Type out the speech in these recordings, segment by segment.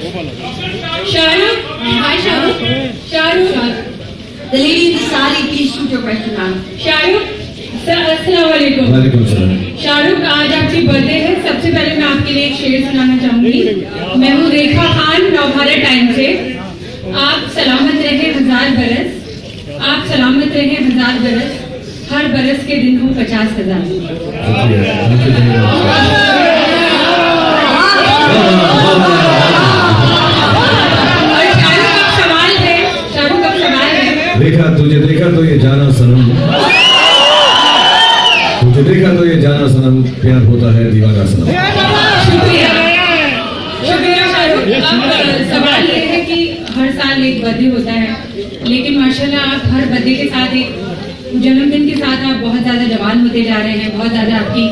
Shahrukh, hi Shahrukh. Shahrukh, The lady in the sari, please shoot your question now. Shahrukh, अस्सलाम वालेकुम. वालेकुम सलाम. शाहरुख, आज आपकी बर्थडे है. सबसे पहले मैं आपके लिए एक शेर सुनाना चाहूंगी. मैं हूँ रेखा खान, नवभारत टाइम से. आप सलामत रहे 1000 बरस. आप सलामत रहे 1000 बरस. हर बरस के दिन हो 50,000. देखा तुझे देखा तो ये जाना सनम, तुझे देखा तो ये जाना सनम, प्यार होता है दीवाना सनम. शुक्रिया शाहरुख. अब सवाल ये है कि हर साल एक बर्थडे होता है, लेकिन माशाल्लाह आप हर बर्थडे के साथ, एक जन्मदिन के साथ आप बहुत ज़्यादा जवान होते जा रहे हैं. बहुत ज़्यादा आपकी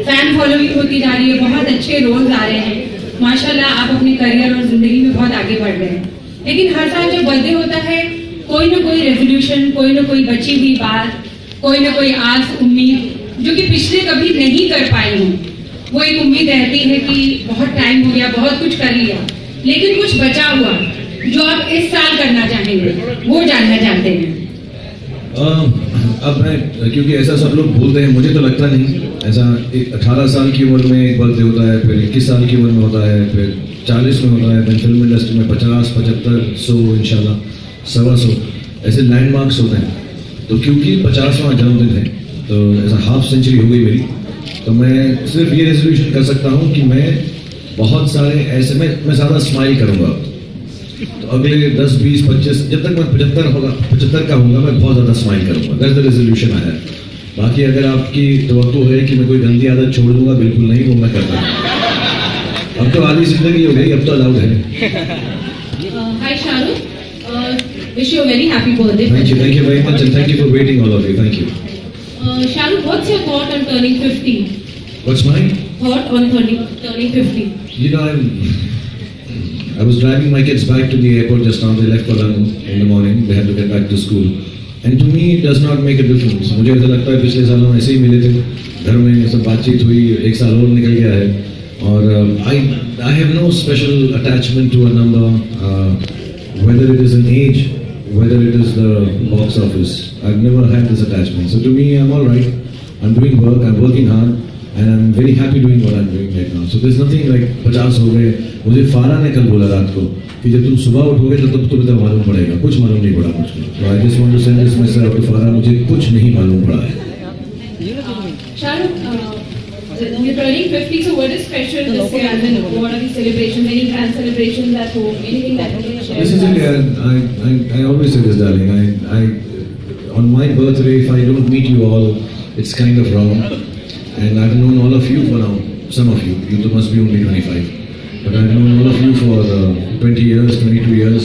फैन फॉलोइंग होती जा रही है. बहुत अच्छे रोल्स आ रहे हैं. माशाल्लाह आप अपने करियर और ज़िंदगी में बहुत आगे बढ़ रहे हैं. लेकिन हर साल जब बर्थडे होता है, कोई ना कोई रेजोल्यूशन, कोई ना कोई बची हुई बात, कोई ना कोई आस उम्मीद जो कि पिछले कभी नहीं कर पाए हूँ, वो एक उम्मीद रहती है कि बहुत टाइम हो गया, बहुत कुछ कर लिया, लेकिन कुछ बचा हुआ जो आप इस साल करना चाहेंगे, वो जानना चाहते हैं. अब मैं, क्योंकि ऐसा सब लोग बोलते हैं, मुझे तो लगता नहीं ऐसा. 18 साल की उम्र में एक बर्थडे होता है, फिर 21 साल की उम्र में होता है, फिर 40 में होता है, फिर फिल्म इंडस्ट्री में 50, 75, 100 इंशाल्लाह 125 ऐसे लैंडमार्क्स होते हैं. तो क्योंकि 50वां जन्मदिन है, तो ऐसा हाफ सेंचुरी हो गई मेरी, तो मैं सिर्फ ये रेजोल्यूशन कर सकता हूँ कि मैं बहुत सारे ऐसे मैं ज़्यादा स्माइल करूँगा. तो अगले 10, 20, 25, जब तक मैं 75 का होगा, मैं बहुत ज़्यादा स्माइल करूँगा. दैट्स द रेजोल्यूशन आया. बाकी अगर आपकी तवक्को है कि मैं कोई गंदी आदत छोड़ दूंगा, बिल्कुल नहीं, वो मैं करता हूँ. अब तो आधी जिंदगी हो गई, अब तो अलाउड है. Hi Shahrukh, wish you a very happy birthday. Thank you very much, and thank you for waiting, all of you. Thank you. Shahrukh, what's your thought on turning 50? What's mine? Thought on turning 50? You know, I was driving my kids back to the airport just now. They left for London in the morning. They had to get back to school. And to me, it does not make a difference. मुझे ऐसा लगता है पिछले सालों में ऐसे ही मिले थे, घर में सब बातचीत हुई, एक साल और निकल गया है. और I have no special attachment to a number. Whether it is an age, whether it is the box office, I've never had this attachment. So to me, I'm all right. I'm doing work, I'm working hard, and I'm very happy doing what I'm doing right now. So there's nothing like 50 हो गए. मुझे फारा ने कल बोला रात को कि जब तुम सुबह उठोगे तो तब तुम्हें मालूम पड़ेगा. कुछ मालूम नहीं पड़ा मुझको. So I just want to send this message out to फारा. मुझे कुछ नहीं मालूम पड़ा है. Shahrukh, you're turning 50, so what is special this year? And then what are the celebrations? Any grand celebrations at home? Anything that you can share? This is it. I always say this, darling. I on my birthday, if I don't meet you all, it's kind of wrong. And I've known all of you for now. Some of you. You must be only 25. But I've known all of you for 20 years, 22 years.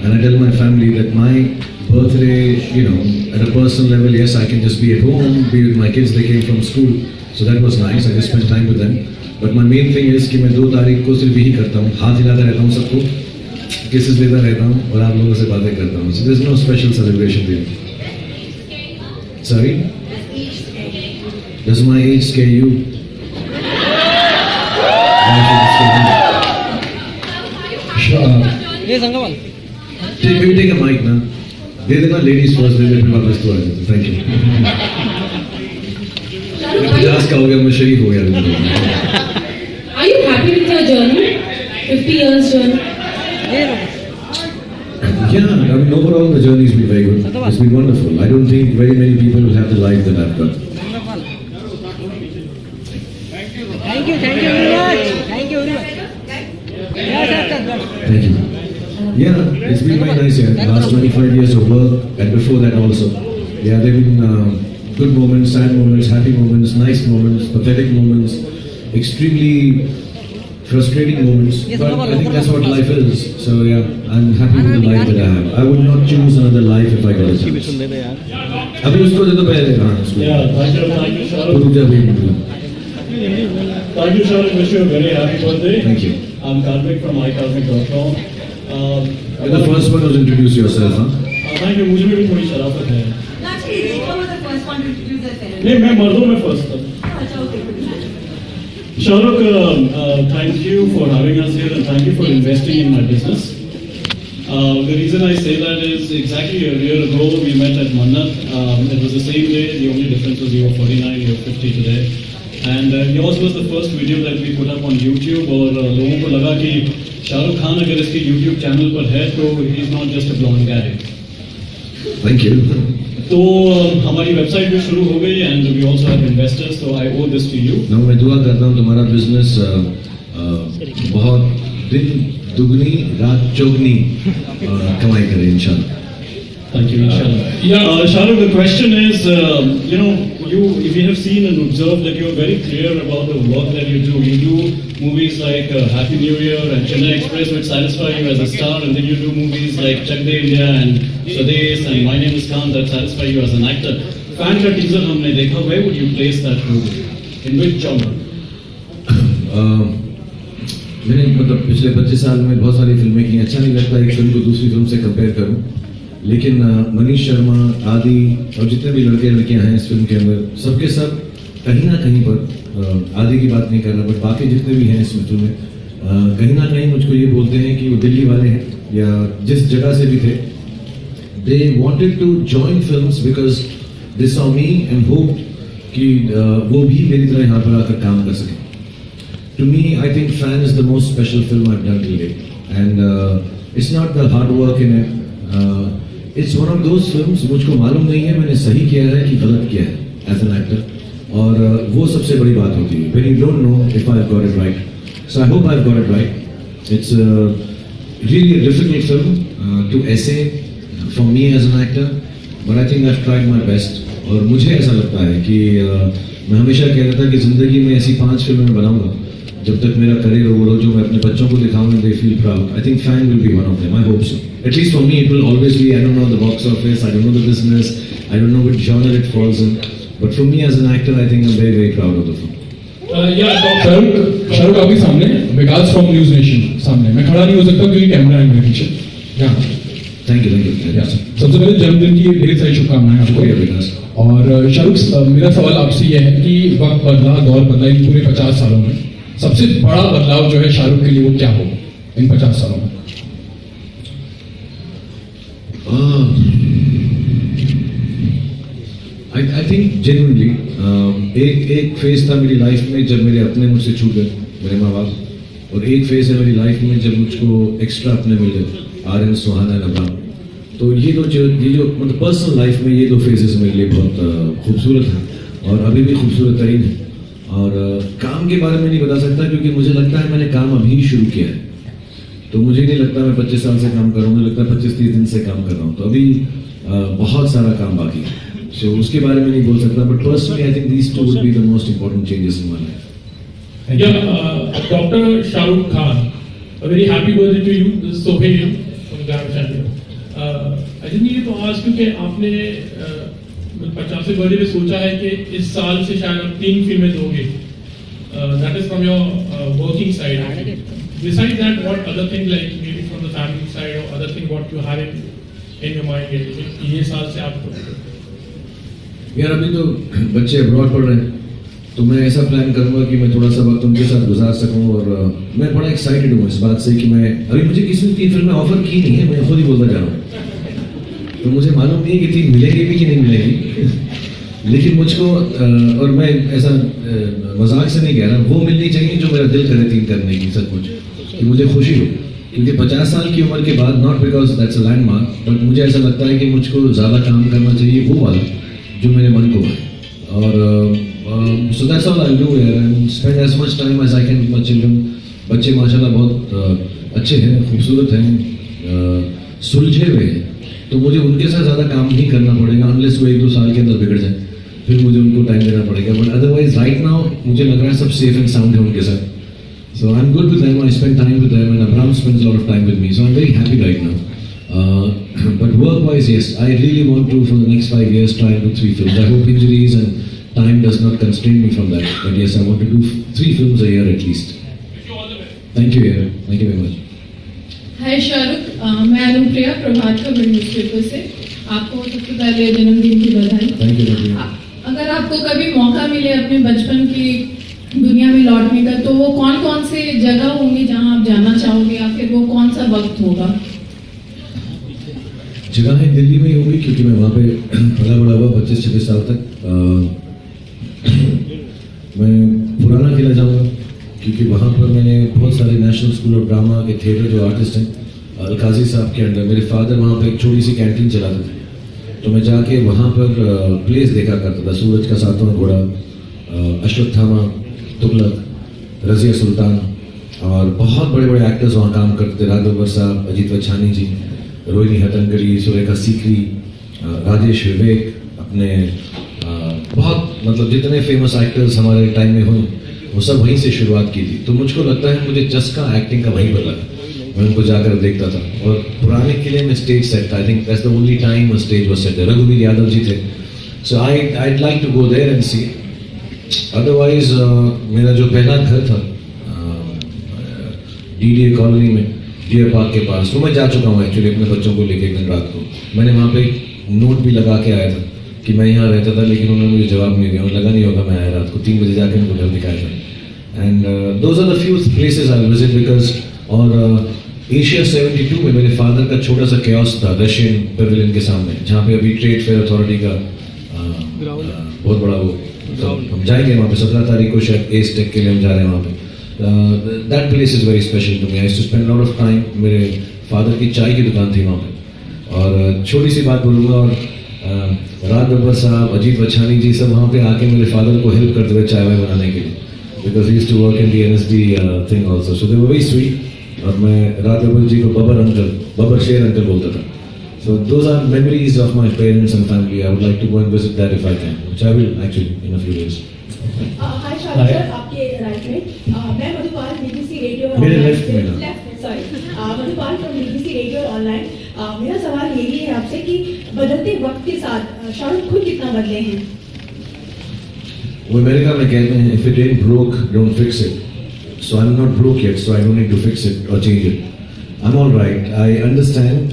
And I tell my family that my birthday, you know, at a personal level, yes, I can just be at home, be with my kids. They came from school. So that was nice. I just spent time with them. But my main thing is कि मैं 2 तारीख को सिर्फ यही करता हूँ, हाथ हिलाता रहता हूँ सबको, किसेस देता रहता हूँ और आप लोगों से बातें करता हूँ. So there's no special celebration there. Sorry? Does my age scare you? Take a mic ना. दे देना ladies first, दे देना वापस तो आ जाते. Thank you. 50 का हो गया, मैं शरीफ हो गया. Are you happy with your journey? 50 years journey? Yeah, I mean, overall the journey's been very good. It's been wonderful. I don't think very many people will have the life that I've got. Thank you very much. Thank you very much. Thank you. Yeah, it's been very nice here. The last 25 years of work, and before that also. Yeah, there've been good moments, sad moments, happy moments, nice moments, pathetic moments, extremely frustrating moments. But I think that's what life is. So yeah, I'm happy with the life that I have. I would not choose another life if I got a chance. अभी उसको दे दो पहले. हाँ उसको. Yeah, thank you, Shahrukh. तो रुक जा भी निकला. Thank you, Shahrukh. Wish you a very happy birthday. Thank you. I'm Karthik from iCosmic.com. You're the first one to introduce yourself, huh? Thank you. मुझे भी थोड़ी शराफत है. Actually, Rekha was the first one to introduce herself. नहीं, मैं मर्दों में first था. अच्छा, okay. Shahrukh, thank you for having us here and thank you for investing in my business. The reason I say that is exactly a year ago we met at Mannat. It was the same day, the only difference was you were 49, you were 50 today. And yours was the first video that we put up on YouTube और लोगों को लगा कि शाहरुख खान अगर इसके YouTube channel पर है तो he is not just a blonde guy. Thank you. तो हमारी वेबसाइट भी शुरू हो गई and we also have investors, so I owe this to you. now मैं दुआ करता हूँ तुम्हारा बिजनेस बहुत दिन दुगनी रात चौगनी कमाई करे इंशाल्लाह. Thank you, inshallah. Yeah, Shahrukh, the question is, we have seen and observed that you are very clear about the work that you do. You do movies like Happy New Year and Chennai Express, which satisfy you as a star, and then you do movies like Chak De India and Swades and My Name is Khan that satisfy you as an actor. Fan ka teaser हमने देखा, where would you place that movie? In which genre? मैंने मतलब पिछले 25 साल में बहुत सारी फिल्में की. अच्छा नहीं लगता एक फिल्म को दूसरी फिल्म से कंपेयर करूं, लेकिन मनीष शर्मा आदि और जितने भी लड़के लड़कियां हैं इस फिल्म के अंदर, सबके सब कहीं ना कहीं पर, आदि की बात नहीं कर रहा बट बाकी जितने भी हैं इस फिल्म में, कहीं ना कहीं मुझको ये बोलते हैं कि वो दिल्ली वाले हैं या जिस जगह से भी थे. They wanted to join films because they saw me and hope कि वो भी मेरी तरह यहाँ पर आकर काम कर सकें. To me, I think Fan is the most special film I've done till date, and it's not the hard work in it. It's one of those films मुझको मालूम नहीं है मैंने सही किया है कि गलत किया है as an actor, और वो सबसे बड़ी बात होती है when you don't know if I've got it right. So I hope I've got it right. It's really a difficult film to essay for me as an actor, but I think I've tried my best. और मुझे ऐसा लगता है कि मैं हमेशा कहता था कि ज़िंदगी में ऐसी 5 फिल्में बनाऊंगा जब तक मेरा करियर ओवर हो, जो मैं अपने बच्चों को दिखाऊंगा, they feel proud. I think Fan will be one of them. I hope so. At least for me, it will always be. I don't know the box office. I don't know the business. I don't know which genre it falls in. But for me as an actor, I think I'm very, very proud of the film. Shahrukh आपके सामने विकास from news nation सामने. मैं खड़ा नहीं हो सकता क्योंकि camera है मेरे पीछे. Thank you. सबसे पहले जन्मदिन की ढेर सारी शुभकामनाएं आपको. विकास. और शाहरुख, मेरा सवाल आपसे यह है कि वक्त बदला, दौर बदला इन पूरे 50 सालों में. सबसे बड़ा बदलाव जो है शाहरुख के लिए वो क्या होगा इन 50 सालों में? I think genuinely एक फेज था मेरी लाइफ में जब मेरे अपने मुझसे छूट गए मेरे माँ बाप, और एक फेज है मेरी लाइफ में जब मुझको एक्स्ट्रा अपने मिल गए आर्यन, सुहाना, नब्राम. तो ये जो मतलब पर्सनल लाइफ में ये 2 फेजेस मेरे लिए बहुत खूबसूरत हैं और अभी भी खूबसूरत तरीन है. और काम के बारे में नहीं बता सकता क्योंकि मुझे लगता है मैंने काम अभी शुरू किया है, तो मुझे नहीं लगता मैं 25 साल से काम कर रहा हूँ. मुझे लगता है 25-30 दिन से काम कर रहा हूँ, तो अभी बहुत सारा काम बाकी है. सो उसके बारे में नहीं बोल सकता, but personally I think these 2 would be the most important changes in my life. Dr. Shahrukh Khan, a very happy birthday to you. This is Sohail from Gram Chandra. I just needed to ask you कि आपने 50वें birthday पे सोचा है कि इस साल से शायद आप 3 फिल्में दोगे. That is from your working side. Besides that, what other things like maybe from the family side or other thing what you have in your mind ये साल से आप यार अभी तो बच्चे अब्रॉड पढ़ रहे हैं, तो मैं ऐसा प्लान करूंगा कि मैं थोड़ा सा वक्त उनके साथ गुजार सकूं. और मैं बड़ा एक्साइटेड हूँ इस बात से कि मैं अभी मुझे किसी ने 3 फिल्में ऑफर की नहीं है, मैं खुद ही बोलता जा रहा हूँ. तो मुझे मालूम नहीं है कि 3 मिलेगी भी कि नहीं मिलेगी, लेकिन मुझको और मैं ऐसा मजाक से नहीं कह रहा, वो मिलनी चाहिए जो मेरा दिल करे 3 करने की, सचमुच कि मुझे खुशी हो. क्योंकि 50 साल की उम्र के बाद, not because that's a landmark, but मुझे ऐसा लगता है कि मुझको ज़्यादा काम करना चाहिए वो वाला जो मेरे मन को है. और so that's all I do here and spend as much time as I can with my children. बच्चे माशाल्लाह बहुत अच्छे हैं, खूबसूरत हैं, सुलझे हुए हैं, तो मुझे उनके साथ ज़्यादा काम नहीं करना पड़ेगा अनलेस वो 1-2 साल के अंदर बिगड़ जाए, फिर मुझे उनको टाइम देना पड़ेगा. बट अदरवाइज राइट नाउ मुझे लग रहा है सब सेफ एंड साउंड है उनके साथ. So I'm good with them. I spend time with them, and Abram spends a lot of time with me. So I'm very happy right now. But work-wise, yes, I really want to for the next 5 years try and do 3 films. I hope injuries and time does not constrain me from that. But yes, I want to do 3 films a year at least. Thank you, Aaron. Thank you very much. हाय शाहरुख, मैं Anupriya Prabhat Khabar newspaper से. आपको सबसे पहले जन्मदिन की बधाई. Thank you. अगर आपको कभी मौका मिले अपने बचपन की दुनिया में लौटने का, तो वो कौन कौन से जगह होंगे जहां आप जाना चाहोगे, या फिर वो कौन सा वक्त होगा? जगहें दिल्ली में ही होगी क्योंकि मैं वहाँ पे पला बड़ा हुआ 25-26 साल तक। मैं पुराना किला जाऊँगा क्योंकि वहाँ पर मैंने बहुत सारे नेशनल स्कूल ऑफ ड्रामा के थिएटर जो आर्टिस्ट हैं अलकाजी साहब के अंडर, मेरे फादर वहाँ पे एक छोटी सी कैंटीन चलाते थे, तो मैं जाके वहाँ पर प्लेस देखा करता था। सूरज का सातवां घोड़ा, अश्वत्थामा, तुगलक, रजिया सुल्तान, और बहुत बड़े बड़े एक्टर्स वहाँ काम करते थे। राज बब्बर साहब, अजीत वच्छानी जी, रोहिणी हट्टंगडी, सुरेखा सीकरी, राजेश विवेक, अपने बहुत मतलब जितने फेमस एक्टर्स हमारे टाइम में हुए वो सब वहीं से शुरुआत की थी। तो मुझको लगता है मुझे चस्का एक्टिंग का वहीं पर लगा, मैं उनको जाकर देखता था। और पुराने किले में स्टेज सेट था, I think that's the only time stage was set. रघुवीर यादव जी थे, सो I'd like to go there and see. Otherwise मेरा जो पहला घर था DDA कॉलोनी में, डियर पार्क के पास, वो मैं जा चुका हूँ एक्चुअली अपने बच्चों को लेके एक दिन रात को। मैंने वहाँ पे नोट भी लगा के आया था कि मैं यहाँ रहता था, लेकिन उन्होंने मुझे जवाब नहीं दिया। लगा नहीं होगा मैं आया रात को 3 बजे जाकर उनको घर दिखाया था। And those are the few places I visit because. और एशिया 72 में मेरे फादर का छोटा सा कियोस्क था रशियन पेविलियन के सामने, जहाँ पे अभी ट्रेड फेयर अथॉरिटी का बहुत बड़ा वो, तो हम जाएंगे वहाँ पे 17 तारीख को शायद एस टेक के लिए हम जा रहे हैं वहाँ पे। That place is very special to me. I used to spend lot of time. मेरे फादर की चाय की दुकान थी वहाँ पे। और छोटी सी बात बोलूँगा, और राज बब्बर साहब, अजीत वच्छानी जी सब वहाँ पे आके मेरे फादर को हेल्प करते हुए चाय वाय बनाने के लिए, because he used to work in the NSD thing also, so they were very sweet. और मैं राज बब्बर जी को बब्बर अंकल, बब्बर शेर अंकल बोलता था। So those are memories of my parents and family. I would like to go and visit that if I can, which I will actually in a few days. Hi Shahrukh sir, आपके right में मैं Madhupal BBC radio और मेरे left में ना, sorry Madhupal from BBC radio और online. मेरा सवाल यही है आपसे कि बदलते वक्त के साथ शाहरुख खुद कितना बदले हैं? वो अमेरिका में कहते हैं if it ain't broke, don't fix it. So I'm not broke yet, so I don't need to fix it or change it. I'm all right. I understand.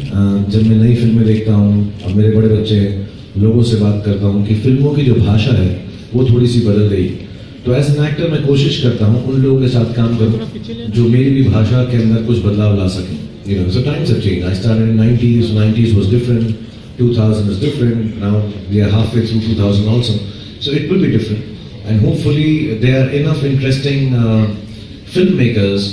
जब मैं नई फिल्में देखता हूँ, अब मेरे बड़े बच्चे लोगों से बात करता हूँ कि फिल्मों की जो भाषा है वो थोड़ी सी बदल गई। तो एज एन एक्टर मैं कोशिश करता हूँ उन लोगों के साथ काम करूँ जो मेरी भी भाषा के अंदर कुछ बदलाव ला सकें। You know, so times have changed. I started in 90s. 90s was different. 2000 is different. Now we are halfway through 2000 also. So it will be different. And hopefully there are enough interesting filmmakers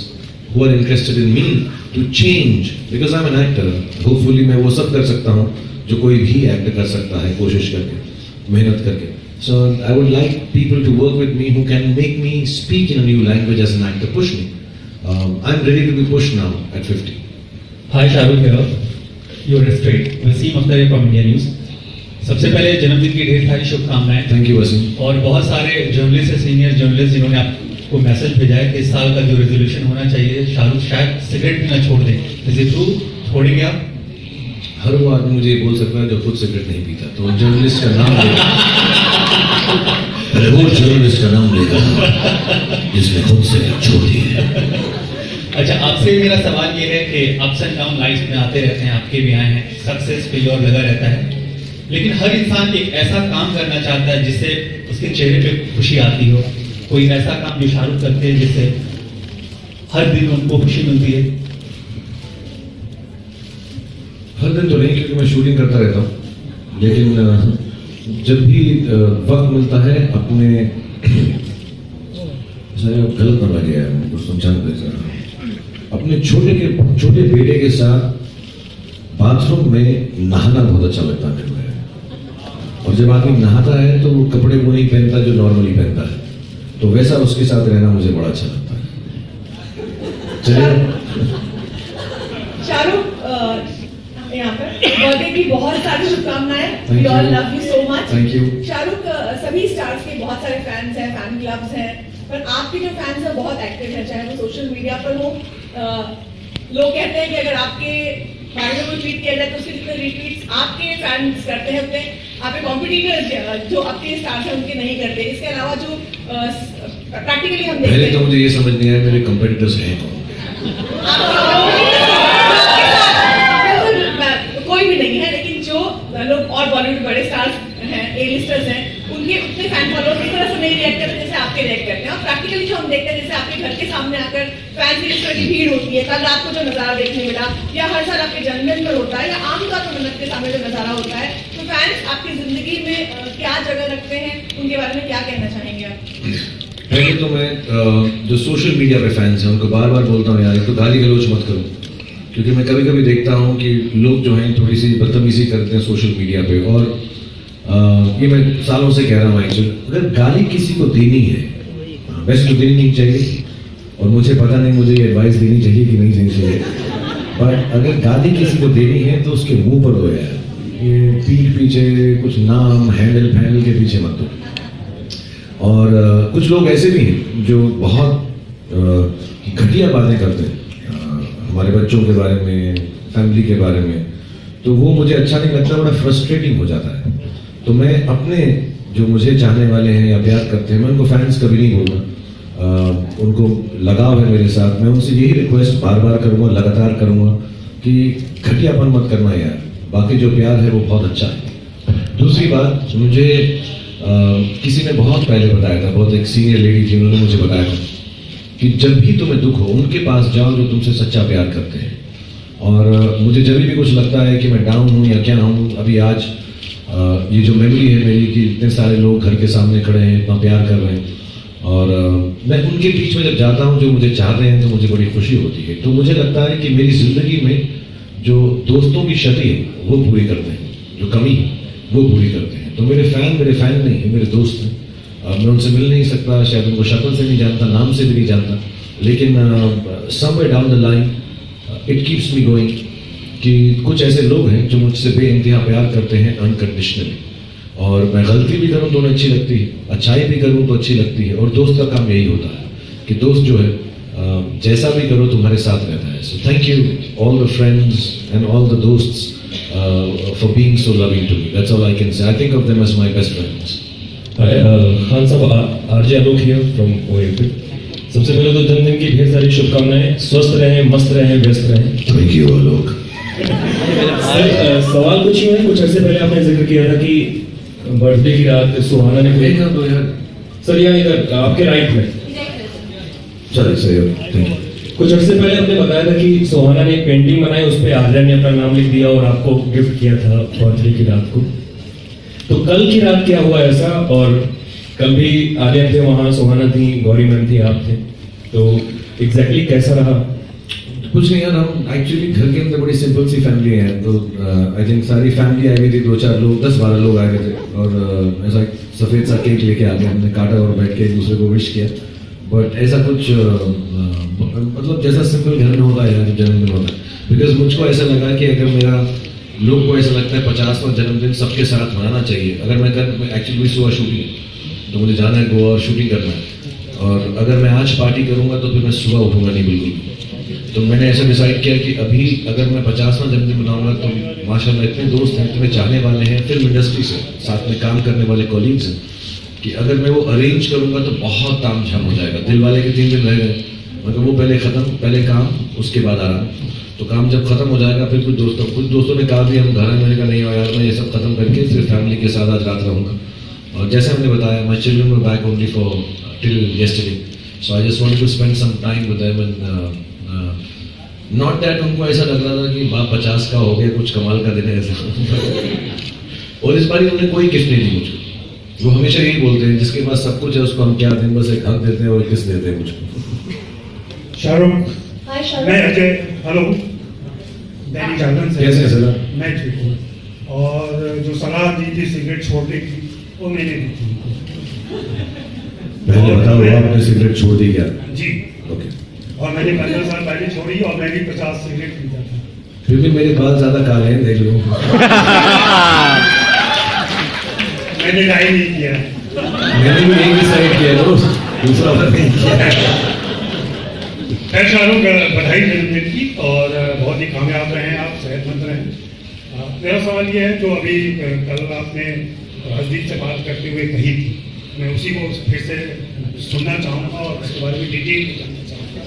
who are interested in me to change, because I'm an actor. Hopefully मैं वो सब कर सकता हूँ जो कोई भी act कर सकता है कोशिश करके, मेहनत करके. So I would like people to work with me who can make me speak in a new language as an actor, push me. I'm ready to be pushed now at 50. Hi Shahrukh here. You're straight. Wasim Akhtar from India News. सबसे पहले जन्मदिन की ढेर सारी शुभकामनाएं. Thank you Wasim. और बहुत सारे जर्नलिस्ट है, सीनियर जर्नलिस्ट जिन्होंने आपको मैसेज भेजा है कि इस साल का जो रेजोल्यूशन होना चाहिए, शाहरुख शायद सिगरेट पीना छोड़ दें. Is it true? छोड़ेंगे आप? हर वो आदमी मुझे बोल सकता है जो खुद सिगरेट नहीं पीता, तो जर्नलिस्ट का नाम लेगा. वो जर्नलिस्ट का नाम लेगा जिसने खुद सिगरेट छोड़ दी है. अच्छा, आपसे मेरा सवाल ये है कि अप्स एंड डाउन लाइफ में आते रहते हैं, आपके भी आए हैं, सक्सेस फेलियर लगा रहता है, लेकिन हर इंसान एक ऐसा काम करना चाहता है जिससे उसके चेहरे पे खुशी आती हो. कोई ऐसा काम जो शाहरुख करते हैं जिससे हर दिन उनको खुशी मिलती है? हर दिन तो नहीं, क्योंकि मैं शूटिंग करता रहता हूँ, लेकिन जब भी वक्त मिलता है अपने, गलत ना लगे यार, कुछ समझाना देता, अपने छोटे बेटे के साथ बाथरूम में नहाना बहुत अच्छा लगता है मुझे. और जब आदमी नहाता है तो वो कपड़े वो नहीं पहनता जो नॉर्मली पहनता है, तो वैसा उसके साथ रहना मुझे बड़ा अच्छा लगता है. चलिए शाहरुख, यहाँ पर बर्थडे की बहुत सारी शुभकामनाएं. Thank We all you. love you so much. Thank you. Shahrukh, सभी स्टार्स के बहुत सारे फैंस हैं, फैन क्लब्स हैं, पर आपके जो फैंस हैं बहुत एक्टिव हैं, चाहे वो सोशल मीडिया पर हो. लोग कहते हैं कि अगर आपके बारे में कोई ट्वीट किया जाए तो उसके जितने रिट्वीट्स आपके फैंस करते हैं अपने, आपके कॉम्पिटिटर्स जो आपके स्टार्स हैं उनके नहीं करते. इसके अलावा जो प्रैक्टिकली हम देखते पहले हैं, तो मुझे ये समझ नहीं आया मेरे कंपेटिटर्स हैं कौन. कोई भी नहीं है, लेकिन जो लोग और बॉलीवुड बड़े स्टार्स हैं, ए लिस्टर्स हैं, उनके उतने फैन फॉलोअर्स इस तरह से नहीं रिएक्ट करते जैसे आपके रिएक्ट करते हैं. और प्रैक्टिकली जो हम देखते हैं घर के सामने आकर फैंस की जिस तरह की भीड़ होती है, कल रात को जो नज़ारा देखने मिला, या हर साल आपके जन्मदिन पर होता है, या आमतौर पर मन्नत के सामने जो नज़ारा होता है, तो फैंस आपकी जिंदगी में क्या जगह रखते हैं, उनके बारे में क्या कहना चाहेंगे आप? पहले तो मैं जो सोशल मीडिया पे फैंस हैं उनको बार बार बोलता हूँ यार, तो गाली गलौज मत करो, क्योंकि मैं कभी कभी देखता हूँ कि लोग जो हैं थोड़ी सी बदतमीजी करते हैं सोशल मीडिया पे, और ये मैं सालों से कह रहा हूँ एक्चुअली, अगर गाली किसी को देनी है, वैसे तो देनी नहीं चाहिए, और मुझे पता नहीं मुझे ये एडवाइस देनी चाहिए कि नहीं देनी चाहिए, बट अगर गाली किसी को देनी है तो उसके मुंह पर दो यार, ये पीठ पीछे कुछ नाम हैंडल फैंडल के पीछे मत दो। और कुछ लोग ऐसे भी हैं जो बहुत घटिया बातें करते हैं हमारे बच्चों के बारे में, फैमिली के बारे में, तो वो मुझे अच्छा नहीं लगता, बड़ा फ्रस्ट्रेटिंग हो जाता है। तो मैं अपने जो मुझे चाहने वाले हैं या प्यार करते हैं, मैं उनको फैंस कभी नहीं बोलूँगा, उनको लगाव है मेरे साथ, मैं उनसे यही रिक्वेस्ट बार बार करूँगा, लगातार करूँगा कि घटियापन मत करना यार, बाकी जो प्यार है वो बहुत अच्छा है। दूसरी बात, मुझे किसी ने बहुत पहले बताया था, बहुत एक सीनियर लेडी थी, उन्होंने मुझे बताया था कि जब भी तुम्हें दुख हो उनके पास जाओ जो तुमसे सच्चा प्यार करते हैं। और मुझे जब भी कुछ लगता है कि मैं डाउन हूँ या क्या हूँ, अभी आज ये जो मेमोरी है मेरी कि इतने सारे लोग घर के सामने खड़े हैं, इतना प्यार कर रहे हैं, और मैं उनके बीच में जब जाता हूँ जो मुझे चाहते हैं तो मुझे बड़ी खुशी होती है। तो मुझे लगता है कि मेरी ज़िंदगी में जो दोस्तों की क्षति है वो पूरी करते हैं, जो कमी है वो पूरी करते हैं। तो मेरे फैन नहीं है, मेरे दोस्त हैं। मैं उनसे मिल नहीं सकता, शायद उनको शक्ल से नहीं जानता, नाम से भी नहीं जानता, लेकिन somewhere down the line it keeps me going कि कुछ ऐसे लोग हैं जो मुझसे बेइंतहा प्यार करते हैं अनकंडीशनली, और मैं गलती भी करूं तो उन्हें अच्छी लगती है, अच्छाई भी करूं तो अच्छी लगती है, और दोस्त का काम यही होता है कि दोस्त जो है जैसा भी करो तुम्हारे साथ रहता है। So thank you all the friends and all the दोस्ट्स for being so loving to me. That's all I can say. I think of them as my best friends. Hi, Khan sahab, RJ Alok here from OMP. सबसे पहले तो जन्मदिन की ढेर सारी शुभकामनाएं, स्वस्थ रहें, मस्त रहें, व्यस्त रहें। Thank you Alok. सर, सवाल कुछ यूँ है, कुछ अर्से पहले आपने जिक्र किया था कि बर्थडे की रात सुहाना ने सर यहाँ इधर आपके राइट में, चलिए सही, कुछ अर्से पहले आपने बताया था कि सुहाना ने एक पेंटिंग बनाई, उस पर आर्या ने अपना नाम लिख दिया और आपको गिफ्ट किया था बर्थडे की रात को। तो कल की रात क्या हुआ ऐसा, और कल भी आर्या थे वहाँ, सुहाना थी, गौरी मैम थी, आप थे, तो एग्जैक्टली कैसा रहा? कुछ नहीं यार, हम एक्चुअली घर के अंदर बड़ी सिंपल सी फैमिली है, तो आई थिंक सारी फैमिली आई हुई थी, 2-4 लोग, 10-12 लोग आए हुए थे, और ऐसा सफ़ेद सा केक लेके आ गए, हमने काटा और बैठ के एक दूसरे को विश किया। बट ऐसा कुछ मतलब जैसा सिंपल घर में होता है यार जन्मदिन होता है, बिकॉज मुझको ऐसा लगा कि अगर मेरा लोग को ऐसा लगता है 50वां जन्मदिन सबके साथ मनाना चाहिए। अगर मैं एक्चुअली सुबह शूटिंग है तो मुझे जाना है गोवा और शूटिंग करना है, और अगर मैं आज पार्टी करूँगा तो फिर मैं सुबह उठूँगा नहीं बिल्कुल। तो मैंने ऐसा डिसाइड किया कि अभी अगर मैं 50वां जन्मदिन मनाऊंगा तो माशाल्लाह इतने दोस्त हैं, इतने चाहने वाले हैं फिल्म इंडस्ट्री से, साथ में काम करने वाले कॉलीग्स हैं, कि अगर मैं वो अरेंज करूंगा तो बहुत तामझाम हो जाएगा। दिल वाले के 3 दिन रह गए, मतलब वो पहले काम उसके बाद आराम। तो काम जब खत्म हो जाएगा फिर कुछ दोस्तों ने कहा भी हम घर, मैंने कहा नहीं यार मैं ये सब खत्म करके सिर्फ फैमिली के साथ आज रात रहूँगा। और जैसे हमने बताया, my children were back only for till yesterday, so I just wanted to spend some time with them, and not that उनको ऐसा लग रहा था कि बाप 50 का हो गया, कुछ कमाल का दिन है ऐसा। और इस बार उन्होंने कोई गिफ्ट नहीं दी मुझको। वो हमेशा यही बोलते हैं जिसके पास सब कुछ है उसको हम क्या दें, बस एक हक देते हैं और किस देते हैं मुझको। शाहरुख, मैं अजय, हेलो, दैनिक जागरण से। कैसे हैं सर? मैं ठीक हूँ, और जो सलाह दी थी सिगरेट छोड़ने की वो मैंने दी थी। पहले बताओ आपने सिगरेट छोड़ दी क्या? जी, ओके। और मैंने 15 साल पहले छोड़ी, और मैं भी 50 सिगरेट पीता था। फिर भी मेरे बाल ज्यादा काले हैं, देख लो। मैंने ट्राई नहीं किया, मैंने भी एक डिसाइड किया दोस्त, दूसरा बार नहीं किया। शाहरुख, बधाई जन्मदिन की, और बहुत ही कामयाब रहे आप, सेहतमंद रहें। मेरा सवाल ये है, जो अभी कल आपने हरदीप से बात करते हुए कही थी, मैं उसी को फिर से सुनना चाहूँगा और उसके बारे में डिटेल जानना चाहूँगा।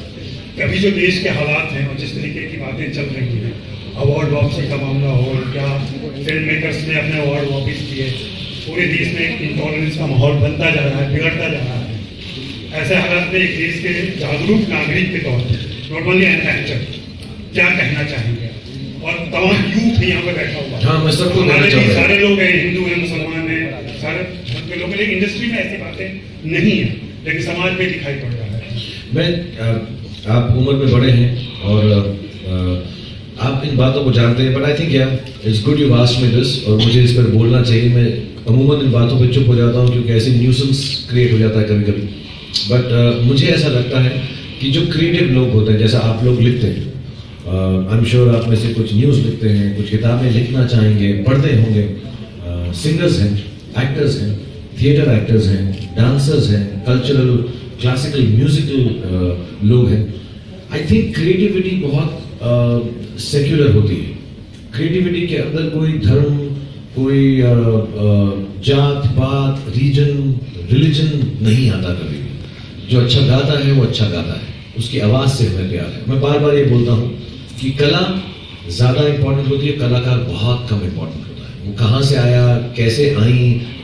अभी जो देश के हालात हैं और जिस तरीके की बातें चल रही हैं, अवार्ड वापसी का मामला हो, क्या फिल्म मेकर्स ने अपने अवार्ड वापस किए, पूरे देश में एक इंटॉलरेंस का माहौल बनता जा रहा है, बिगड़ता जा रहा है। ऐसे हालात में एक देश के जागरूक नागरिक के तौर पर, नॉट ओनली एन एक्टर, क्या कहना चाहेंगे? और तमाम यूथ यहाँ पर बैठा हुआ, हाँ, मैं सबको कहना हमारे चाहूँगा। सारे लोग हैं, हिंदू हैं, मुसलमान हैं, सारे धर्म के लोग हैं, लेकिन इंडस्ट्री में ऐसी बातें नहीं है, लेकिन समाज में दिखाई पड़ रहा है। मैं आप उम्र में बड़े हैं और आप इन बातों को जानते हैं, but I think it's good you asked me this, और मुझे इस पर बोलना चाहिए। मैं अमूमन इन बातों पर चुप हो जाता हूँ क्योंकि ऐसी न्यूसेंस क्रिएट हो जाता है कभी कभी, बट मुझे ऐसा लगता है कि जो क्रिएटिव लोग होते हैं, जैसा आप लोग लिखते हैं, आई एम श्योर आप में से कुछ न्यूज़ लिखते हैं, कुछ किताबें लिखना चाहेंगे, पढ़ते होंगे, सिंगर्स हैं, एक्टर्स हैं, थिएटर एक्टर्स हैं, डांसर्स हैं, कल्चरल क्लासिकल म्यूजिकल लोग हैं। आई थिंक क्रिएटिविटी बहुत सेक्युलर होती है। क्रिएटिविटी के अंदर कोई धर्म, कोई जात पात, रीजन, रिलीजन नहीं आता कभी भी। जो अच्छा गाता है वो अच्छा गाता है, उसकी आवाज़ से हमें प्यार है। मैं बार बार ये बोलता हूँ कि कला ज़्यादा इम्पोर्टेंट होती है, कलाकार बहुत कम इम्पोर्टेंट होता है। वो कहाँ से आया, कैसे आई,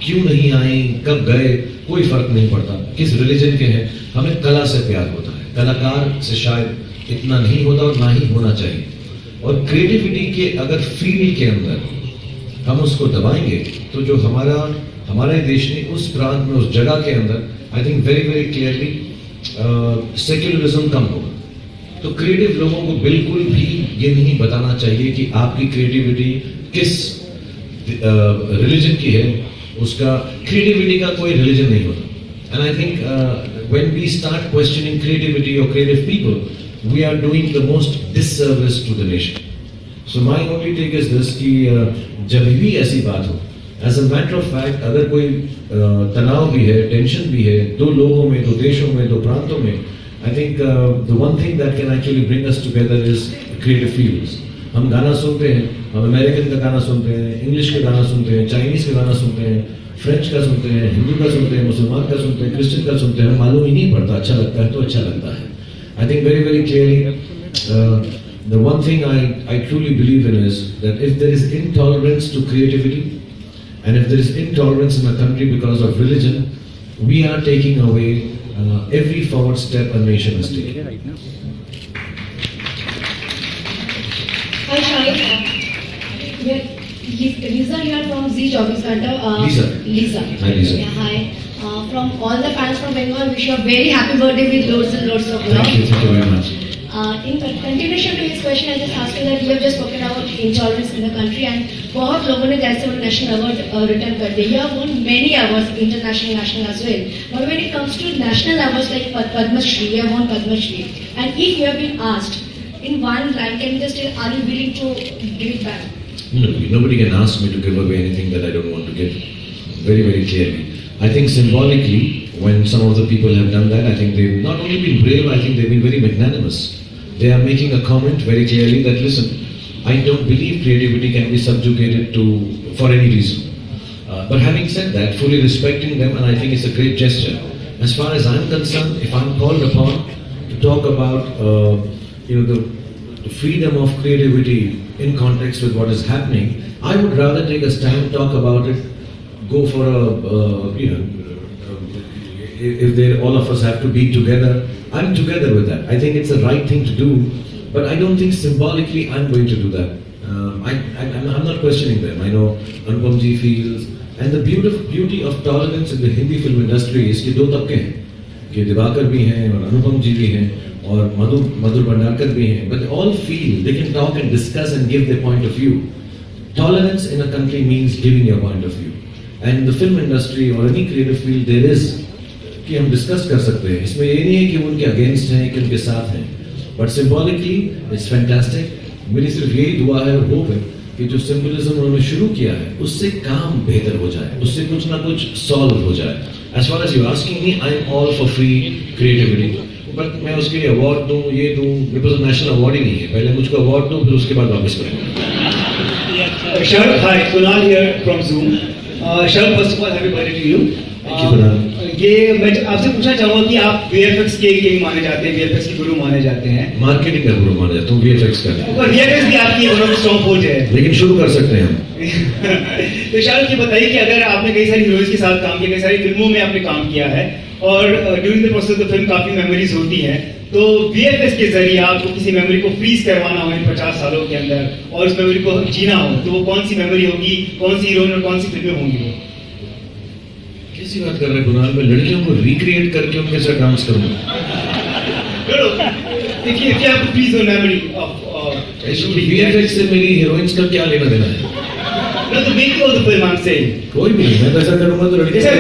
क्यों नहीं आई, कब गए, कोई फर्क नहीं पड़ता, किस रिलीजन के हैं, हमें कला से प्यार होता है। कलाकार से शायद इतना नहीं होता और ना ही होना चाहिए। और क्रिएटिविटी के अगर फील्ड के अंदर हम उसको दबाएंगे तो जो हमारे देश ने उस प्रांत में, उस जगह के अंदर, I think very very clearly secularism कम होगा। तो क्रिएटिव लोगों को बिल्कुल भी ये नहीं बताना चाहिए कि आपकी क्रिएटिविटी किस रिलीजन की है। उसका क्रिएटिविटी का कोई रिलीजन नहीं होता। And I think when we start questioning creativity और creative people, we are doing the most disservice to the nation. So my only take is this कि जब भी ऐसी बात हो, as a matter of fact, अगर कोई तनाव भी है, टेंशन भी है, दो लोगों में, दो देशों में, दो प्रांतों में, I think the one thing that can actually bring us together is creative fields. हम गाना सुनते हैं, हम अमेरिकन का गाना सुनते हैं, इंग्लिश का गाना सुनते हैं, चाइनीज का गाना सुनते हैं, फ्रेंच का सुनते हैं, हिंदू का सुनते हैं, मुसलमान का सुनते हैं, क्रिश्चियन का सुनते हैं, हमें मालूम ही नहीं पड़ता। अच्छा लगता है तो अच्छा लगता है। I think very, very clearly, the one thing I truly believe in is that if there is intolerance to creativity, and if there is intolerance in a country because of religion, we are taking away every forward step a nation has taken. Hi, Shahrukh. Lisa here from Z Jogging Center. Lisa. Hi, Lisa. Yeah, hi. From all the fans from Bengal, wish you a very happy birthday with loads and loads of love. Thank you very much. In continuation to his question, I just asked you that you have just spoken about intolerance in the country, and बहुत लोगों ने जैसे वो national award return कर दिया. You have won many awards, international, national as well. But when it comes to national awards like Padma Shri, you have won Padma Shri. And if you have been asked in one line, can you just tell, are you willing to give it back? No, nobody can ask me to give away anything that I don't want to give. Very, very clearly. I think symbolically, when some of the people have done that, I think they've not only been brave, I think they've been very magnanimous. They are making a comment very clearly that, listen, I don't believe creativity can be subjugated for any reason. But having said that, fully respecting them, and I think it's a great gesture. As far as I'm concerned, if I'm called upon to talk about the freedom of creativity in context with what is happening, I would rather take a stand, talk about it, go for if all of us have to be together, I'm together with that. I think it's the right thing to do, but I don't think symbolically I'm going to do that. I'm not questioning them. I know Anupam ji feels, and the beauty of tolerance in the Hindi film industry is कि दो तबके हैं, कि दिवाकर भी हैं और अनुपम जी भी हैं और मधुर भंडारकर भी हैं, but they all feel they can talk and discuss and give their point of view. Tolerance in a country means giving your point of view. And in the film industry or any creative field, there is कि हम discuss कर सकते हैं। इसमें ये नहीं है कि उनके अगेंस्ट हैं कि उनके साथ हैं, बट सिंबॉलिकली इट्स फैंटास्टिक। मेरी सिर्फ यही दुआ है और होप है कि जो सिंबलिज्म उन्होंने शुरू किया है उससे काम बेहतर हो जाए, उससे कुछ ना कुछ सॉल्व हो जाए। As far as you asking me, I am all for free creativity, but मैं उसके लिए अवार्ड दूँ, ये दूँ, मेरे पास नेशनल अवार्ड ही नहीं है। पहले मुझको अवार्ड दूँ, फिर उसके बाद वापस करेंगे। Shahrukh, hi, Kunal here from Zoom. Shahrukh, first of all, happy birthday to you. Thank you, Kunal. ये मैं आपसे पूछना चाहूंगा कि आप VFX के किंग माने जाते हैं, VFX के गुरु माने जाते हैं, मार्केटिंग का गुरु माने जाते हैं, VFX का, और VFX भी आपकी one of the strong force है, लेकिन शुरू कर सकते हैं हम। तो शाहरुख, ये बताइए कि अगर आपने कई सारी हीरोइंस के साथ काम किया, कई सारी फिल्मों में आपने काम किया है, और during the process of film काफी मेमोरीज होती हैं, तो VFX के जरिए आपको किसी मेमोरी को फ्रीज करवाना हो इन 50 सालों के अंदर और उस मेमोरी को जीना हो, तो वो कौन सी मेमोरी होगी, कौन सी हीरोइन और कौन सी फिल्में होंगी वो? कैसी बात कर रहे हैं कुणाल? मैं लड़कियों को रिक्रिएट करके उनके साथ डांस करूंगा? देखिए क्या आपको फ्रीज हो मेमोरी ऑफ VFX से मेरी हीरोइंस का क्या लेना देना है? No, the making of the film, I'm saying. कोई भी नहीं, मैं तो ऐसा करूंगा तो लड़के जैसे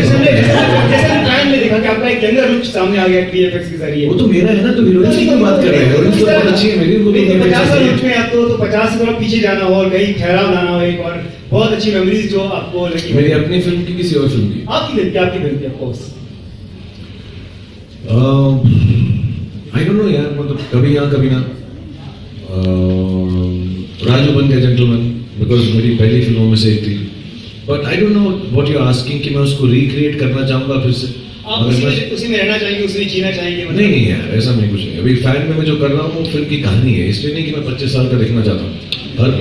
ट्रायल में देखा कि आपका एक यंगर लुक सामने आ गया VFX के जरिए। वो तो मेरा है ना, तो हीरोइंस की बात कर रहे हैं। हीरोइंस तो बहुत अच्छी है मेरी, उनको तो 50 साल लुक में आपको तो 50 से थोड़ा पीछे जाना हो और कहीं ठहराव लाना हो, एक और बहुत अच्छी मेमोरीज जो आपको लगी। मेरी अपनी फिल्म की किसी और फिल्म की? आपकी फिल्म की of course. I don't no यार, मतलब कभी यहाँ कभी ना। राजू बन गया जेंटलमैन, बिकॉज मेरी पहली फिल्मों में से एक थी। But I don't know what you are asking कि मैं उसको रिक्रिएट करना चाहूंगा फिर से। आप उसी में रहना चाहेंगे, उसी में जीना चाहेंगे? नहीं नहीं यार, ऐसा नहीं, कुछ नहीं। अभी फैन में मैं जो कर रहा हूँ वो फिल्म की कहानी है, इसलिए नहीं कि मैं 25 साल का देखना चाहता हूँ।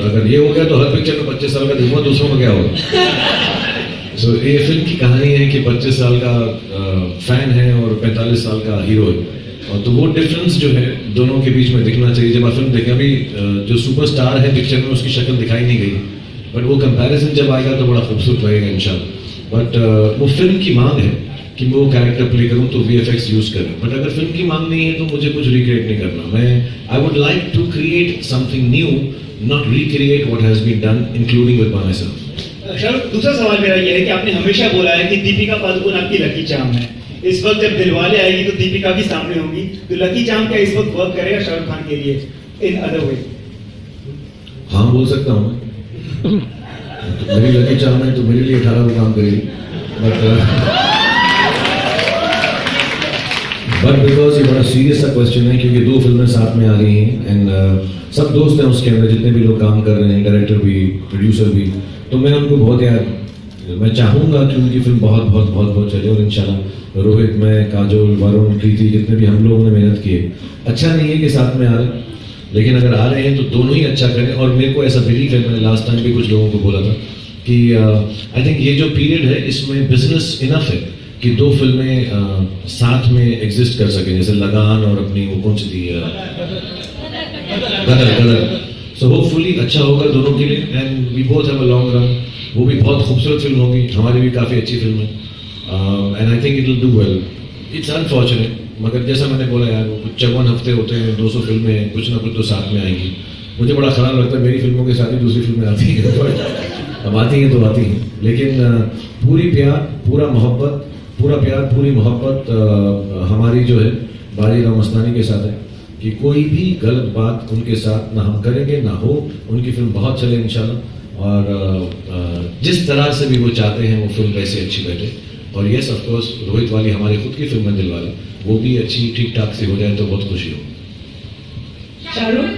अगर ये हो गया तो हर पिक्चर में 25 साल का देखूंगा, दूसरों का क्या होगा? सो ये फिल्म की कहानी है कि 25 साल का फैन है और 45 साल का हीरो है, और तो वो डिफरेंस जो है दोनों के बीच में दिखना चाहिए। जब आप फिल्म देखें, अभी जो सुपरस्टार है पिक्चर में उसकी शक्ल दिखाई नहीं गई, बट वो कंपैरिजन जब आएगा तो बड़ा खूबसूरत लगेगा इंशाल्लाह। बट वो फिल्म की मांग है कि मैं वो कैरेक्टर प्ले करूं तो VFX यूज करें, बट अगर फिल्म की मांग नहीं है तो मुझे कुछ रिक्रिएट नहीं करना। मैं I would like to create something new, not recreate what has been done, including with myself. Shahrukh, दूसरा सवाल मेरा ये है कि आपने हमेशा बोला है कि दीपिका पादुकोण आपकी लकी चार्म है। इस वक्त जब दिलवाले आएगी तो दीपिका भी सामने होगी, तो लकी चार्म क्या इस वक्त वर्क करेगा शाहरुख खान के लिए इन अदर वे? हाँ बोल सकता हूँ तो मेरी लकी चार्म है तो मेरे लिए 18 वो काम करेगी, बट बिकॉज ये बड़ा सीरियस सा क्वेश्चन है, क्योंकि 2 फिल्में साथ में आ रही हैं एंड सब दोस्त हैं उसके अंदर, जितने भी लोग काम कर रहे हैं, डायरेक्टर भी, प्रोड्यूसर भी, तो मैं उनको बहुत यार मैं चाहूँगा कि उनकी फिल्म बहुत बहुत बहुत बहुत चले, और इंशाल्लाह रोहित, मैं, काजोल, वरुण, प्रीति, जितने भी हम लोगों ने मेहनत की है, अच्छा नहीं है कि साथ में आ रहे, लेकिन अगर आ रहे हैं तो दोनों ही अच्छा करें। और मेरे को ऐसा बिलीव है, मैंने लास्ट टाइम भी कुछ लोगों को बोला था कि आई थिंक ये जो पीरियड है इसमें बिजनेस इनफ है कि 2 फिल्में साथ में एग्जिस्ट कर सकें, जैसे लगान और अपनी वो कौन सी थी, गदर। सो होपफुली अच्छा होगा दोनों के लिए, and we both have a long run. वो भी बहुत खूबसूरत फिल्म होगी, हमारी भी काफ़ी अच्छी फिल्म है, and I think it will do well. It's unfortunate, मगर जैसा मैंने बोला यार, वो 54 हफ्ते होते हैं, 200 फिल्में, कुछ ना कुछ तो साथ में आएंगी। मुझे बड़ा ख़राब लगता है मेरी फिल्मों के साथ ही दूसरी फिल्में आती हैं, अब आती हैं तो आती हैं, लेकिन पूरी प्यार, पूरा मोहब्बत, पूरा प्यार, पूरी मोहब्बत हमारी जो है बाजीराव मस्तानी के साथ है कि कोई भी गलत बात उनके साथ ना हम करेंगे ना हो। उनकी फिल्म बहुत चले इंशाल्लाह, और जिस तरह से भी वो चाहते हैं वो फिल्म वैसे अच्छी बैठे। और यस ऑफ कोर्स रोहित वाली हमारी खुद की फिल्म है दिलवाले, वो भी अच्छी ठीक ठाक से हो जाए तो बहुत खुशी हो। शाहरुख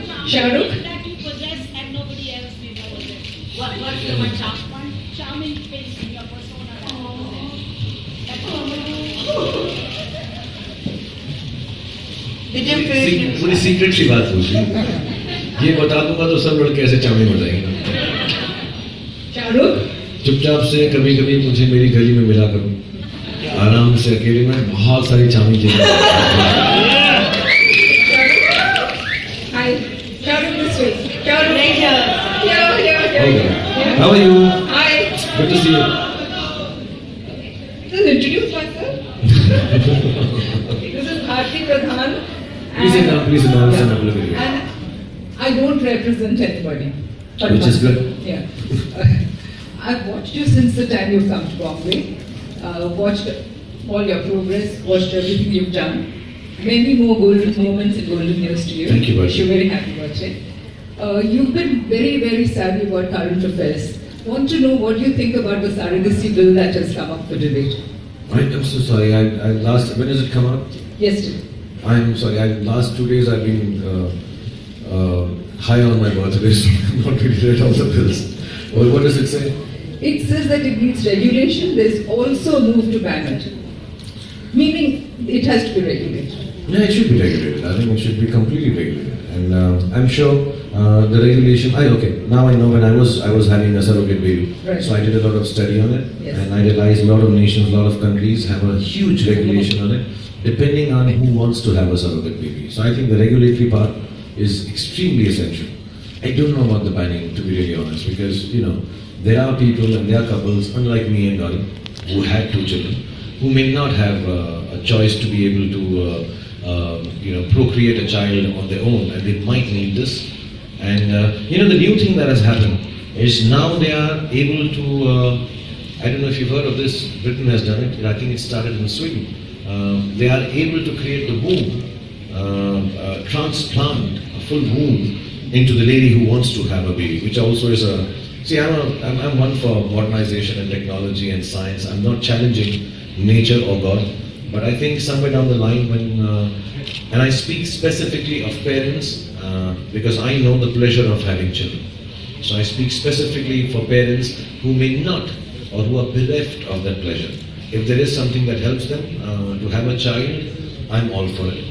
पूरी सीक्रेट सी बात पूछ रही, ये बता दूंगा तो सब लड़के ऐसे चार्मिंग हो जाएंगे। शाहरुख चुपचाप से कभी कभी मुझे मेरी गली में मिला करो, आराम से अकेले में बहुत सारी चामी चीजें। How are you? Hi. Good to see you. Just introduce myself. This is Bharti Pradhan. Please announce and upload. And I don't represent anybody. Which is good. Yeah. I've watched you since the time you've come to Bombay. Watched all your progress, watched everything you've done. Many more golden moments and golden years to you. Thank you, Bharti. You're very happy watching. You've been very, very savvy about current affairs. Want to know what you think about the surrogacy bill that has come up for debate? I'm so sorry. I last, when does it come out? Yesterday. I'm sorry. Last 2 days I've been high on my birthday, so I've not really read all the bills. Well, what does it say? It says that it needs regulation. There's also a move to ban it. Meaning it has to be regulated. Yeah, it should be regulated. I think it should be completely regulated. And I'm sure The regulation. Now I know. When I was having a surrogate baby, so I did a lot of study on it, and I realized a lot of nations, a lot of countries have a huge regulation on it, depending on who wants to have a surrogate baby. So I think the regulatory part is extremely essential. I don't know about the banning, to be really honest, because there are people and there are couples, unlike me and Dolly, who had 2 children, who may not have a choice to be able to procreate a child on their own, and they might need this. And the new thing that has happened is now they are able to, I don't know if you've heard of this, Britain has done it, I think it started in Sweden. They are able to create the womb, transplant a full womb into the lady who wants to have a baby, which also is I'm one for modernization and technology and science. I'm not challenging nature or God, but I think somewhere down the line and I speak specifically of parents because I know the pleasure of having children. So I speak specifically for parents who may not or who are bereft of that pleasure. If there is something that helps them to have a child, I'm all for it.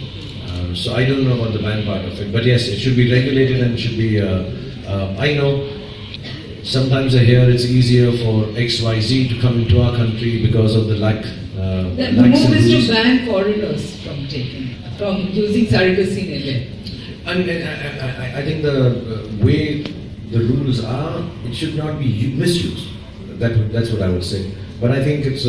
So I don't know about the ban part of it, but yes, it should be regulated and should be. I know sometimes I hear it's easier for XYZ to come into our country because of the lack. The move is to ban foreigners from using surrogacy in India. I think the way the rules are, it should not be misused. That's what I would say. But I think it's